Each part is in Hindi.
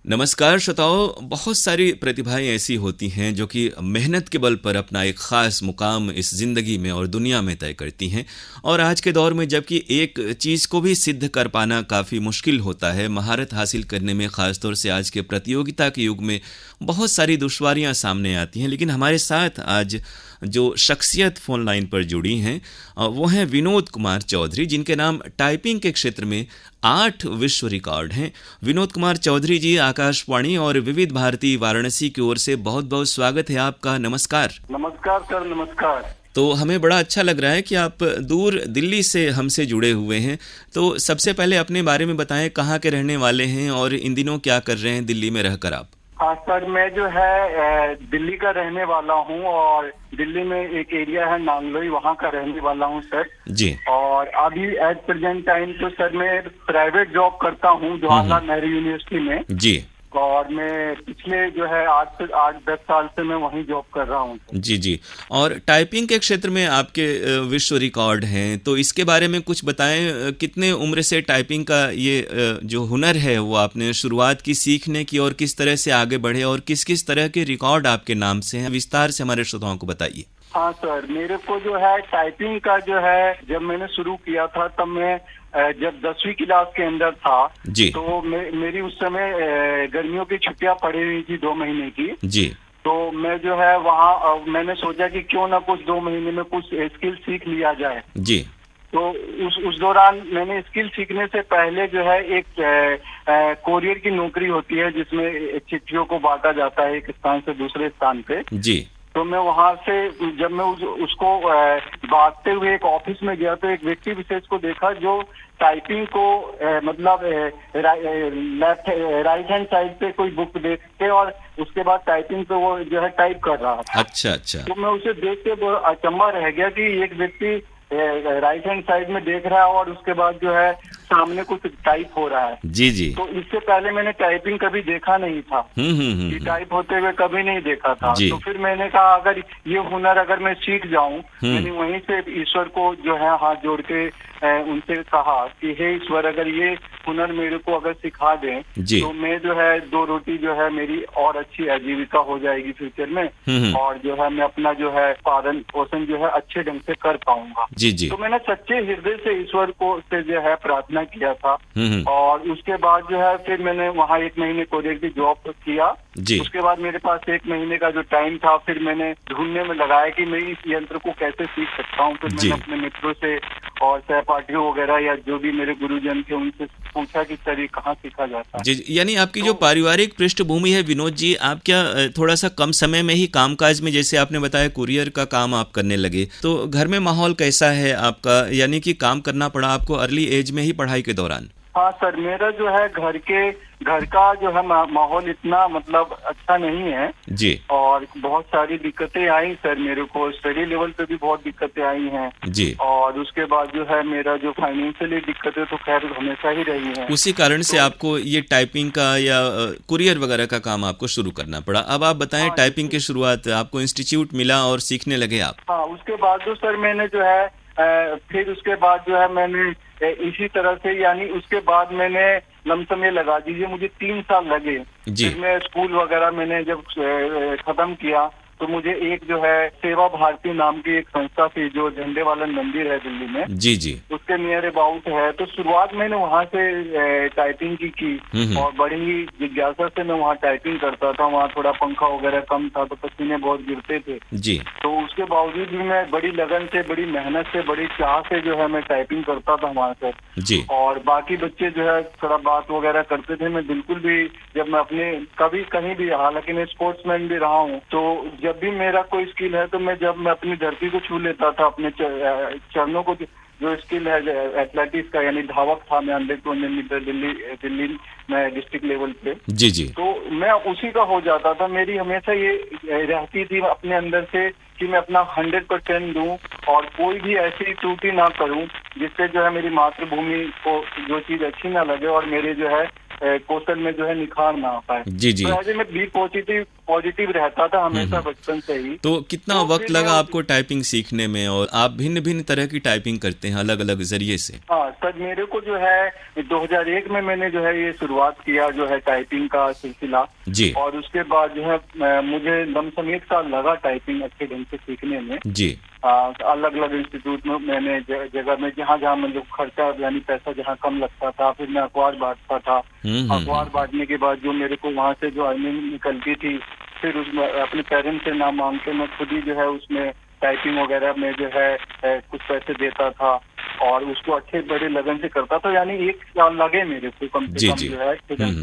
नमस्कार श्रोताओं। बहुत सारी प्रतिभाएं ऐसी होती हैं जो कि मेहनत के बल पर अपना एक ख़ास मुकाम इस ज़िंदगी में और दुनिया में तय करती हैं। और आज के दौर में जबकि एक चीज़ को भी सिद्ध कर पाना काफ़ी मुश्किल होता है, महारत हासिल करने में ख़ास तौर से आज के प्रतियोगिता के युग में बहुत सारी दुश्वारियां सामने आती हैं। लेकिन हमारे साथ आज जो शख्सियत फ़ोन लाइन पर जुड़ी हैं वो हैं विनोद कुमार चौधरी, जिनके नाम टाइपिंग के क्षेत्र में 8 विश्व रिकॉर्ड हैं। विनोद कुमार चौधरी जी, आकाशवाणी और विविध भारती वाराणसी की ओर से बहुत बहुत स्वागत है आपका। नमस्कार। नमस्कार सर, नमस्कार। तो हमें बड़ा अच्छा लग रहा है कि आप दूर दिल्ली से हमसे जुड़े हुए हैं। तो सबसे पहले अपने बारे में बताएं, कहाँ के रहने वाले हैं और इन दिनों क्या कर रहे हैं दिल्ली में रहकर आप? हाँ सर, मैं जो है दिल्ली का रहने वाला हूँ और दिल्ली में एक एरिया है नांगलोई, वहाँ का रहने वाला हूँ सर जी। और अभी एट प्रेजेंट टाइम तो सर मैं प्राइवेट जॉब करता हूँ जवाहरलाल नेहरू यूनिवर्सिटी में जी। और मैं पिछले जो है 8-10 साल से मैं वहीं जॉब कर रहा हूँ। जी जी। और टाइपिंग के क्षेत्र में आपके विश्व रिकॉर्ड हैं, तो इसके बारे में कुछ बताएं। कितने उम्र से टाइपिंग का ये जो हुनर है वो आपने शुरुआत की सीखने की, और किस तरह से आगे बढ़े, और किस किस तरह के रिकॉर्ड आपके नाम से हैं, विस्तार से हमारे श्रोताओं को बताइए। हाँ सर, मेरे को जो है टाइपिंग का जो है जब मैंने शुरू किया था तब मैं जब 10वीं क्लास के अंदर था जी। तो मेरी उस समय गर्मियों की छुट्टियां पड़ी हुई थी 2 महीने की जी। तो मैं जो है वहाँ मैंने सोचा कि क्यों ना कुछ 2 महीने में कुछ स्किल सीख लिया जाए। जी। तो उस दौरान मैंने स्किल सीखने से पहले जो है एक कोरियर की नौकरी होती है जिसमें चिट्ठियों को बांटा जाता है एक स्थान से दूसरे स्थान पे। जी। तो मैं वहां से जब मैं उसको बांटते हुए एक ऑफिस में गया तो एक व्यक्ति विशेष को देखा जो टाइपिंग को मतलब राइट हैंड साइड पे कोई बुक देख के और उसके बाद टाइपिंग पे वो जो है टाइप कर रहा था। अच्छा अच्छा। तो मैं उसे देख के अचंभा रह गया कि एक व्यक्ति राइट हैंड साइड में देख रहा है और उसके बाद जो है सामने कुछ टाइप हो रहा है। जी जी। तो इससे पहले मैंने टाइपिंग कभी देखा नहीं था, कि टाइप होते हुए कभी नहीं देखा था। तो फिर मैंने कहा अगर ये हुनर अगर मैं सीख जाऊं, मैंने वहीं से ईश्वर को जो है हाथ जोड़ के उनसे कहा कि हे ईश्वर, अगर ये हुनर मेरे को अगर सिखा दें तो मैं जो है 2 रोटी जो है मेरी और अच्छी आजीविका हो जाएगी फ्यूचर में और जो है मैं अपना जो है पालन पोषण जो है अच्छे ढंग से कर पाऊंगा। जी जी। तो मैंने सच्चे हृदय से ईश्वर को से जो है प्रार्थना किया था और उसके बाद जो है फिर मैंने वहाँ 1 महीने कोरियर की जॉब किया। उसके बाद मेरे पास 1 महीने का जो टाइम था फिर मैंने ढूंढने में लगाया कि मैं इस यंत्र को कैसे सीख सकता हूँ। फिर मैंने अपने मित्रों से और सहपाठियों वगैरह या जो भी मेरे गुरुजन थे उनसे पूछा कि सर ये कहाँ सीखा जाता है। जी, यानी आपकी जो पारिवारिक पृष्ठभूमि है विनोद जी, आप क्या थोड़ा सा कम समय में ही कामकाज में, जैसे आपने बताया कुरियर का काम आप करने लगे, तो घर में माहौल कैसा है आपका? यानी कि काम करना पड़ा आपको अर्ली एज में ही पढ़ाई के दौरान? हाँ सर, मेरा जो है घर का जो है माहौल इतना मतलब अच्छा नहीं है जी। और बहुत सारी दिक्कतें आई सर, मेरे को स्टडी लेवल पे भी बहुत दिक्कतें आई हैं जी। और उसके बाद जो है मेरा जो फाइनेंशियली दिक्कतें तो खैर हमेशा ही रही हैं। उसी कारण से आपको ये टाइपिंग का या कुरियर वगैरह का काम आपको शुरू करना पड़ा। अब आप बताएं, टाइपिंग की शुरुआत आपको इंस्टीट्यूट मिला और सीखने लगे आप? हाँ, उसके बाद जो सर मैंने जो है फिर उसके बाद जो है मैंने इसी तरह से यानी उसके बाद मैंने लमसम ये लगा दीजिए मुझे 3 साल लगे। फिर मैं स्कूल वगैरह मैंने जब खत्म किया तो मुझे एक जो है सेवा भारती नाम की एक संस्था थी जो झंडे वाला मंदिर है दिल्ली में, जी जी, उसके नियर अबाउट है। तो शुरुआत मैंने वहाँ से टाइपिंग की और बड़ी ही जिज्ञासा से मैं वहाँ टाइपिंग करता था। वहाँ थोड़ा पंखा वगैरह कम था तो पसीने बहुत गिरते थे जी। तो उसके बावजूद भी मैं बड़ी लगन से, बड़ी मेहनत से, बड़ी चाह से जो है मैं टाइपिंग करता था वहाँ से जी। और बाकी बच्चे जो है थोड़ा बात वगैरह करते थे, मैं बिल्कुल भी जब मैं अपने कभी कहीं भी, हालांकि मैं स्पोर्ट्समैन भी रहा हूँ, तो जब भी मेरा कोई स्किल है तो जब मैं अपनी धरती को छू लेता था, अपने चरणों को, जो स्किल है एथलेटिक्स का यानी धावक था मैं 100 मीटर दिल्ली में डिस्ट्रिक्ट लेवल पे। जी जी। तो मैं उसी का हो जाता था। मेरी हमेशा ये रहती थी अपने अंदर से कि मैं अपना 100% दूं और कोई भी ऐसी त्रुटि ना करूं जिससे जो है मेरी मातृभूमि को जो चीज अच्छी ना लगे और मेरे जो है कौशल में जो है निखार ना आ पाए। जी जी। तो ऐसे में बी पॉजिटिव रहता था हमेशा बचपन से ही। तो कितना वक्त लगा आपको टाइपिंग सीखने में, और आप भिन्न भिन्न तरह की टाइपिंग करते हैं अलग अलग जरिए से? हाँ सर, मेरे को जो है 2001 में मैंने जो है ये शुरुआत किया जो है टाइपिंग का सिलसिला जी। और उसके बाद जो है मुझे लमसम 1 साल लगा टाइपिंग अच्छे ढंग से सीखने में जी। अलग अलग इंस्टीट्यूट में मैंने जगह में जहाँ मतलब खर्चा यानी पैसा जहाँ कम लगता था, फिर मैं अखबार बांटता था। अखबार बांटने के बाद जो मेरे को वहाँ से जो अर्निंग निकलती थी, फिर उसमें अपने पेरेंट्स से ना मांग के मैं खुद ही जो है उसमें टाइपिंग वगैरह में जो है कुछ पैसे देता था और उसको अच्छे बड़े लगन से करता था। यानी 1 साल लगे मेरे को कम से कम जो है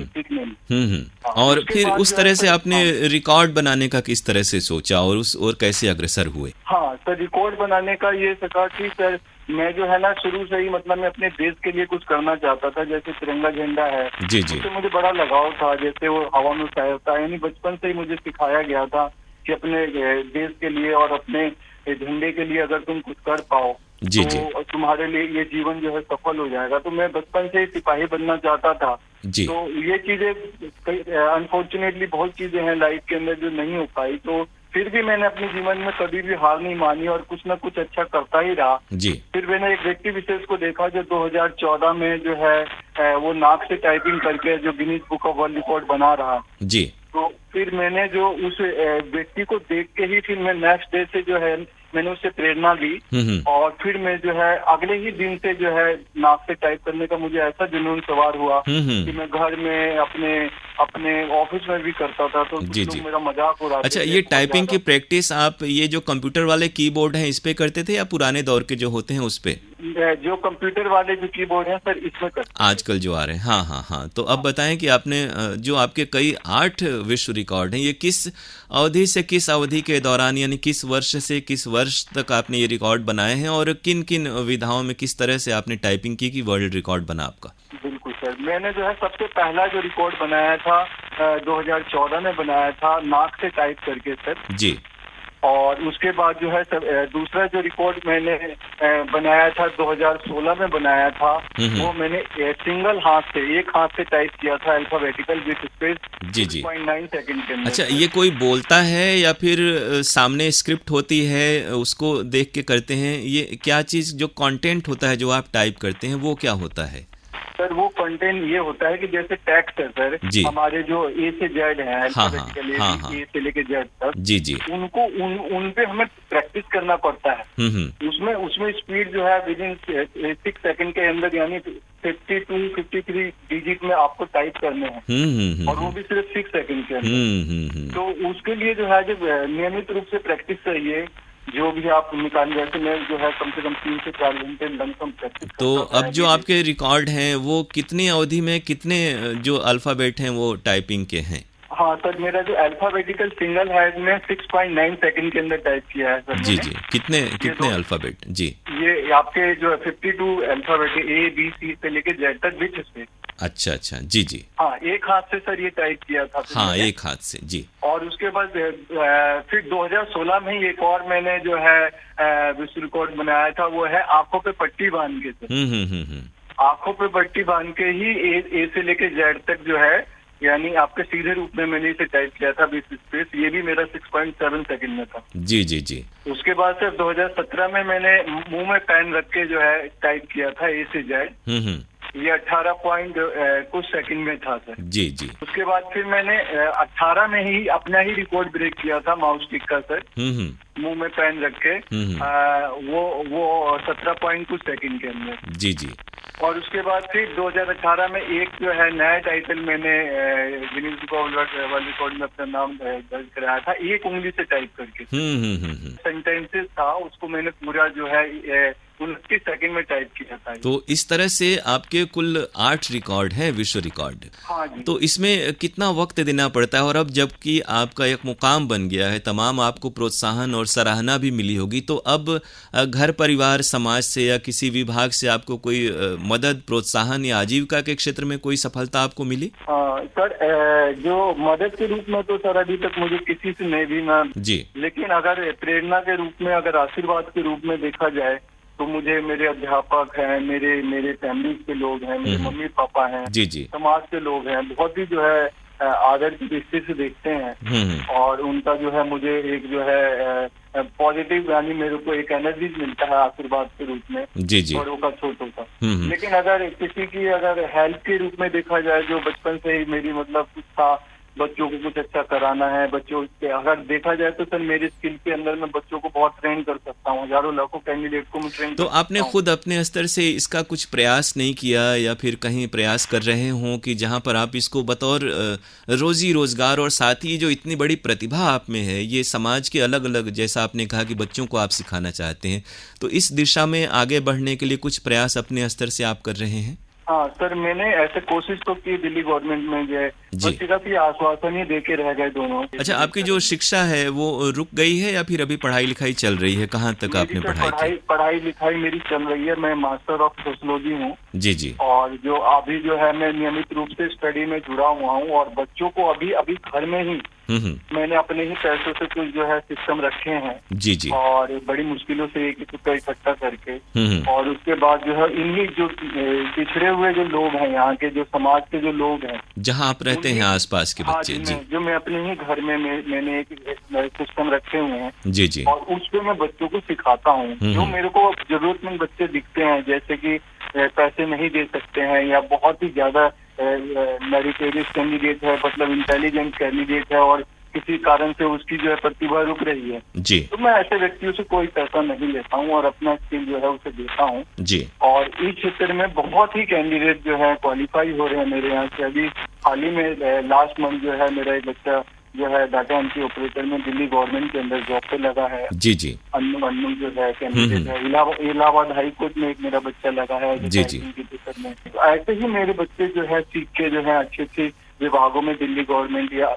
सीखने में। और फिर उस तरह से आपने रिकॉर्ड बनाने का किस तरह से सोचा और कैसे अग्रसर हुए? हाँ सर, रिकॉर्ड बनाने का ये सका कि सर मैं जो है ना शुरू से ही मतलब मैं अपने देश के लिए कुछ करना चाहता था। जैसे तिरंगा झंडा है, जी जी, उससे मुझे बड़ा लगाव था। जैसे वो हवा में फैलता है, यानी बचपन से ही मुझे सिखाया गया था कि अपने देश के लिए और अपने झंडे के लिए अगर तुम कुछ कर पाओ जी तो जी, तुम्हारे लिए ये जीवन जो है सफल हो जाएगा। तो मैं बचपन से ही सिपाही बनना चाहता था जी। तो ये चीजें अनफॉर्चुनेटली बहुत चीजें हैं लाइफ के अंदर जो नहीं हो पाई, तो फिर भी मैंने अपने जीवन में कभी भी हार नहीं मानी और कुछ ना कुछ अच्छा करता ही रहा जी। फिर मैंने एक व्यक्ति विशेष को देखा जो 2014 में जो है वो नाक से टाइपिंग करके जो Guinness book of world record बना रहा जी। तो फिर मैंने जो उस व्यक्ति को देख के ही फिर मैं नेक्स्ट डे से जो है मैंने उससे प्रेरणा ली और फिर मैं जो है अगले ही दिन से जो है नाक से टाइप करने का मुझे ऐसा जुनून सवार हुआ कि मैं घर में अपने ऑफिस में भी करता था तो जी जी, मेरा मजाक उड़ाते थे। अच्छा, ये टाइपिंग की प्रैक्टिस आप ये जो कंप्यूटर वाले कीबोर्ड हैं इस पे करते थे या पुराने दौर के जो होते हैं उस पे? जो कंप्यूटर वाले जो कीबोर्ड हैं सर इसमें करते हैं आजकल जो आ रहे हैं। हाँ हाँ हाँ, तो अब बताएं कि आपने जो आपके कई 8 विश्व रिकॉर्ड हैं, ये किस अवधि से किस अवधि के दौरान, यानी किस वर्ष से किस वर्ष तक आपने ये रिकॉर्ड बनाए हैं और किन किन विधाओं में किस तरह से आपने टाइपिंग की कि वर्ल्ड रिकॉर्ड बना आपका? बिल्कुल सर, मैंने जो है सबसे पहला जो रिकॉर्ड बनाया था 2014 में बनाया था नाक से टाइप करके सर जी। और उसके बाद जो है दूसरा जो रिकॉर्ड मैंने बनाया था 2016 में बनाया था वो मैंने सिंगल हाथ से एक हाथ से टाइप किया था अल्फाबेटिकल विथ स्पेस जी जी, 6.9 सेकंड के अंदर। अच्छा, ये कोई बोलता है या फिर सामने स्क्रिप्ट होती है उसको देख के करते हैं? ये क्या चीज जो कंटेंट होता है जो आप टाइप करते हैं वो क्या होता है? सर वो कंटेंट ये होता है कि जैसे टेक्स्ट है सर हमारे जो ए से जेड है अल्फाबेटिकली ए से लेके जेड तक जी जी, उनको उन पे हमें प्रैक्टिस करना पड़ता है। उसमें स्पीड जो है विद इन 6 सेकंड के अंदर यानी 52-53 डिजिट में आपको टाइप करने हैं और वो भी सिर्फ 6 सेकंड के अंदर। तो उसके लिए जो है जो नियमित रूप से प्रैक्टिस चाहिए जो भी आप निकालिए। वैसे मैं जो है कम से कम 3 से 4 घंटे लमसम प्रैक्टिस। तो अब जो आपके रिकॉर्ड हैं वो कितनी अवधि में कितने जो अल्फाबेट हैं वो टाइपिंग के हैं? हाँ सर, मेरा जो अल्फाबेटिकल सिंगल है मैं 6.9 सेकंड के अंदर टाइप किया है सर। जी जी, कितने अल्फाबेट? जी, ये आपके जो 52 अल्फाबेट A B C से लेके Z तक विथ स्पेस। अच्छा अच्छा, जी जी। हाँ, एक हाथ से सर ये टाइप किया था। हाँ, एक हाथ से जी। और उसके बाद फिर 2016 में ही एक और मैंने जो है विश्व रिकॉर्ड बनाया था वो है आंखों पे पट्टी बांध के सर। आंखों पे पट्टी बांध के ही ए से लेके जेड तक जो है यानी आपके सीधे रूप में मैंने इसे टाइप किया था विथ स्पेस। ये भी मेरा 6.7 सेकंड में था। जी जी जी। उसके बाद सर 2017 में मैंने मुंह में पेन रख के जो है टाइप किया था ए से जेड। ये 18 पॉइंट कुछ सेकंड में था सर। जी जी। उसके बाद फिर मैंने 18 में ही अपना ही रिकॉर्ड ब्रेक किया था माउस टिक का सर, मुंह में पेन रख के वो 17 पॉइंट कुछ सेकंड के अंदर। जी जी। और उसके बाद फिर 2018 में एक जो है नया टाइटल मैंने Guinness book of world record में अपना नाम दर्ज कराया था एक उंगली से टाइप करके। सेंटेंसेस था उसको मैंने पूरा जो है 29 सेकंड में टाइप किया था। तो इस तरह से आपके कुल 8 रिकॉर्ड हैं विश्व रिकॉर्ड। हाँ जी। तो इसमें कितना वक्त देना पड़ता है? और अब जबकि आपका एक मुकाम बन गया है, तमाम आपको प्रोत्साहन और सराहना भी मिली होगी, तो अब घर परिवार समाज से या किसी विभाग से आपको कोई मदद प्रोत्साहन या आजीविका के क्षेत्र में कोई सफलता आपको मिली? सर जो मदद के रूप में तो सर अभी तक मुझे किसी से नहीं भी ना जी, लेकिन अगर प्रेरणा के रूप में अगर आशीर्वाद के रूप में देखा जाए तो मुझे मेरे अध्यापक हैं, मेरे फैमिली के लोग हैं, मेरे मम्मी पापा हैं, जी जी, समाज के लोग हैं, बहुत ही जो है आदर की दृष्टि से देखते हैं और उनका जो है मुझे एक जो है पॉजिटिव यानी मेरे को एक एनर्जी मिलता है आशीर्वाद के रूप में जी बड़ों का छोटों का। लेकिन अगर किसी की अगर हेल्प के रूप में देखा जाए, जो बचपन से ही मेरी मतलब कुछ था, बच्चों को कुछ अच्छा कराना है, बच्चों के अगर देखा जाए तो सर मेरी स्किल के अंदर मैं बच्चों को बहुत ट्रेन कर सकता हूँ, हजारों लाखों कैंडिडेट को मैं ट्रेन तो आपने खुद अपने स्तर से इसका कुछ प्रयास नहीं किया या फिर कहीं प्रयास कर रहे हों कि जहां पर आप इसको बतौर रोजी रोजगार और साथ ही जो इतनी बड़ी प्रतिभा आप में है, ये समाज के अलग अलग, जैसा आपने कहा कि बच्चों को आप सिखाना चाहते हैं, तो इस दिशा में आगे बढ़ने के लिए कुछ प्रयास अपने स्तर से आप कर रहे हैं? हाँ सर, मैंने ऐसे कोशिश तो की दिल्ली गवर्नमेंट में जो है, सिर्फ ये आश्वासन ही देके रह गए दोनों। अच्छा, आपकी जो शिक्षा है वो रुक गई है या फिर अभी पढ़ाई लिखाई चल रही है? कहाँ तक आपने पढ़ाई की? पढ़ाई लिखाई मेरी चल रही है, मैं मास्टर ऑफ सोशियोलॉजी हूँ। जी। और जो अभी जो है मैं नियमित रूप से स्टडी में जुड़ा हुआ हूँ और बच्चों को अभी घर में ही मैंने अपने ही पैसों से कुछ जो है सिस्टम रखे हैं। जी। और बड़ी मुश्किलों से एक रुपया इकट्ठा करके, और उसके बाद जो है इन्हीं जो पिछड़े हुए जो लोग हैं, यहाँ के जो समाज के जो लोग हैं, जहाँ आप रहते हैं आसपास के बच्चे, जी, जो मैं अपने ही घर में मैंने एक सिस्टम रखे हुए हैं। जी। और उस पे मैं बच्चों को सिखाता हूँ। जो मेरे को जरूरतमंद बच्चे दिखते हैं, जैसे कि पैसे नहीं दे सकते हैं या बहुत ही ज्यादा मेरिटोरियस कैंडिडेट है, मतलब इंटेलिजेंट कैंडिडेट है और किसी कारण से उसकी जो है प्रतिभा रुक रही है जी, तो मैं ऐसे व्यक्तियों से कोई पैसा नहीं लेता हूँ और अपना स्किल जो है उसे देता हूँ जी। और इस क्षेत्र में बहुत ही कैंडिडेट जो है क्वालिफाई हो रहे हैं मेरे यहाँ से। अभी हाल ही में लास्ट मंथ जो है मेरा एक बच्चा जो है डाटा एंट्री ऑपरेटर में दिल्ली गवर्नमेंट के अंदर जॉब पे लगा है। जी। अन्नू जो है कैंडिडेट है, इलाहाबाद हाई कोर्ट में एक मेरा बच्चा लगा है जी। में। तो ऐसे ही मेरे बच्चे जो है सीख के जो है अच्छे विभागों में दिल्ली गवर्नमेंट या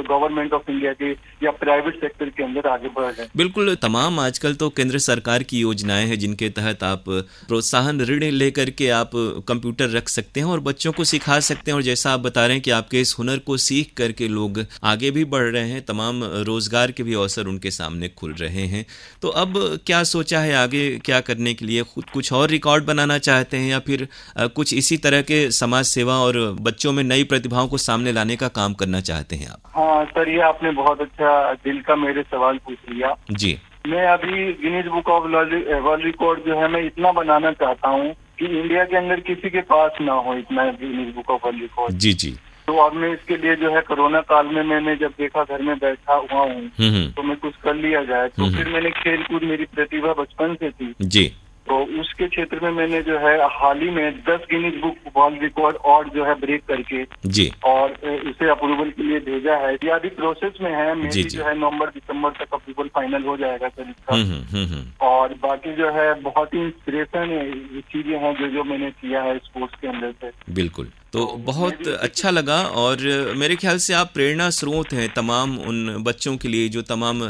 गवर्नमेंट ऑफ इंडिया के या प्राइवेट सेक्टर के अंदर आगे बढ़ रहे हैं। बिल्कुल, तमाम आजकल तो केंद्र सरकार की योजनाएं हैं जिनके तहत आप प्रोत्साहन ऋण लेकर के आप कंप्यूटर रख सकते हैं और बच्चों को सिखा सकते हैं। और जैसा आप बता रहे हैं कि आपके इस हुनर को सीख करके लोग आगे भी बढ़ रहे हैं, तमाम रोजगार के भी अवसर उनके सामने खुल रहे हैं। तो अब क्या सोचा है आगे क्या करने के लिए? खुद कुछ और रिकॉर्ड बनाना चाहते हैं या फिर कुछ इसी तरह के समाज सेवा और बच्चों में नई प्रतिभाओं को सामने लाने का काम करना चाहते हैं आप? हाँ सर, ये आपने बहुत अच्छा दिल का मेरे सवाल पूछ लिया जी। मैं अभी Guinness book of world record जो है मैं इतना बनाना चाहता हूँ कि इंडिया के अंदर किसी के पास ना हो इतना Guinness book of world record. जी। तो अब मैं इसके लिए जो है कोरोना काल में मैंने जब देखा घर में बैठा हुआ हूँ तो मैं कुछ कर लिया जाए, तो फिर मैंने खेल कूद, मेरी प्रतिभा बचपन से थी जी, तो उसके क्षेत्र में मैंने जो है हाल ही में 10 गिनीज बुक वर्ल्ड रिकॉर्ड और जो है ब्रेक करके जी और इसे अप्रूवल के लिए भेजा है। ये अभी प्रोसेस में है, मेरी जो है नवंबर दिसंबर तक अप्रूवल फाइनल हो जाएगा सर इसका। और बाकी जो है बहुत ही इंस्पिरेशन चीजें हैं जो मैंने किया है स्पोर्ट्स के अंदर से। बिल्कुल, तो बहुत अच्छा लगा और मेरे ख्याल से आप प्रेरणा स्रोत हैं तमाम उन बच्चों के लिए जो तमाम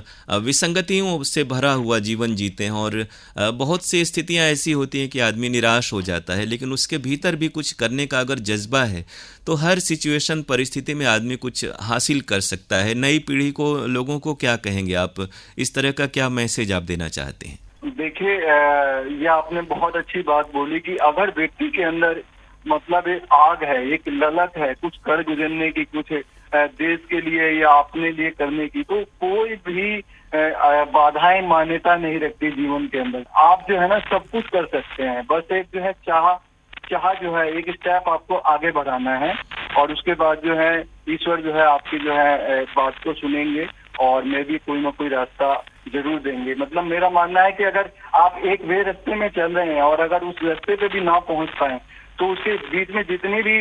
विसंगतियों से भरा हुआ जीवन जीते हैं। और बहुत सी स्थितियां ऐसी होती हैं कि आदमी निराश हो जाता है, लेकिन उसके भीतर भी कुछ करने का अगर जज्बा है तो हर सिचुएशन परिस्थिति में आदमी कुछ हासिल कर सकता है। नई पीढ़ी को, लोगों को क्या कहेंगे आप? इस तरह का क्या मैसेज आप देना चाहते हैं? देखिए, ये आपने बहुत अच्छी बात बोली कि अगर व्यक्ति के अंदर मतलब एक आग है, एक ललक है कुछ कर गुजरने की, कुछ देश के लिए या अपने लिए करने की, तो कोई भी बाधाएं मान्यता नहीं रखती जीवन के अंदर। आप जो है ना सब कुछ कर सकते हैं, बस एक जो है चाह जो है एक स्टेप आपको आगे बढ़ाना है और उसके बाद जो है ईश्वर जो है आपकी जो है बात को सुनेंगे और मैं भी कोई ना कोई रास्ता जरूर देंगे। मतलब मेरा मानना है कि अगर आप एक वे रास्ते में चल रहे हैं और अगर उस रास्ते पे भी ना पहुंच पाए तो उसके बीच में जितनी भी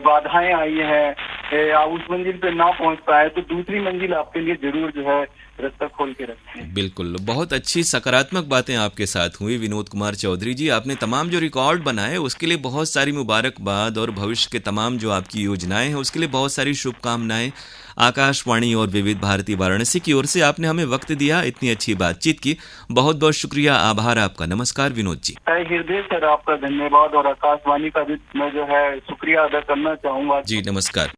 बाधाएं आई हैं या उस मंजिल पे ना पहुंच पाए तो दूसरी मंजिल आपके लिए जरूर जो है रास्ता खोल के रखते हैं। बिल्कुल, बहुत अच्छी सकारात्मक बातें आपके साथ हुई विनोद कुमार चौधरी जी। आपने तमाम जो रिकॉर्ड बनाए उसके लिए बहुत सारी मुबारकबाद और भविष्य के तमाम जो आपकी योजनाएं हैं उसके लिए बहुत सारी शुभकामनाएं। आकाशवाणी और विविध भारती वाराणसी की ओर से आपने हमें वक्त दिया, इतनी अच्छी बातचीत की, बहुत बहुत शुक्रिया, आभार आपका। नमस्कार विनोद जी। हृदय सर आपका धन्यवाद और आकाशवाणी का भी मैं जो है शुक्रिया अदा करना चाहूंगा। जी नमस्कार।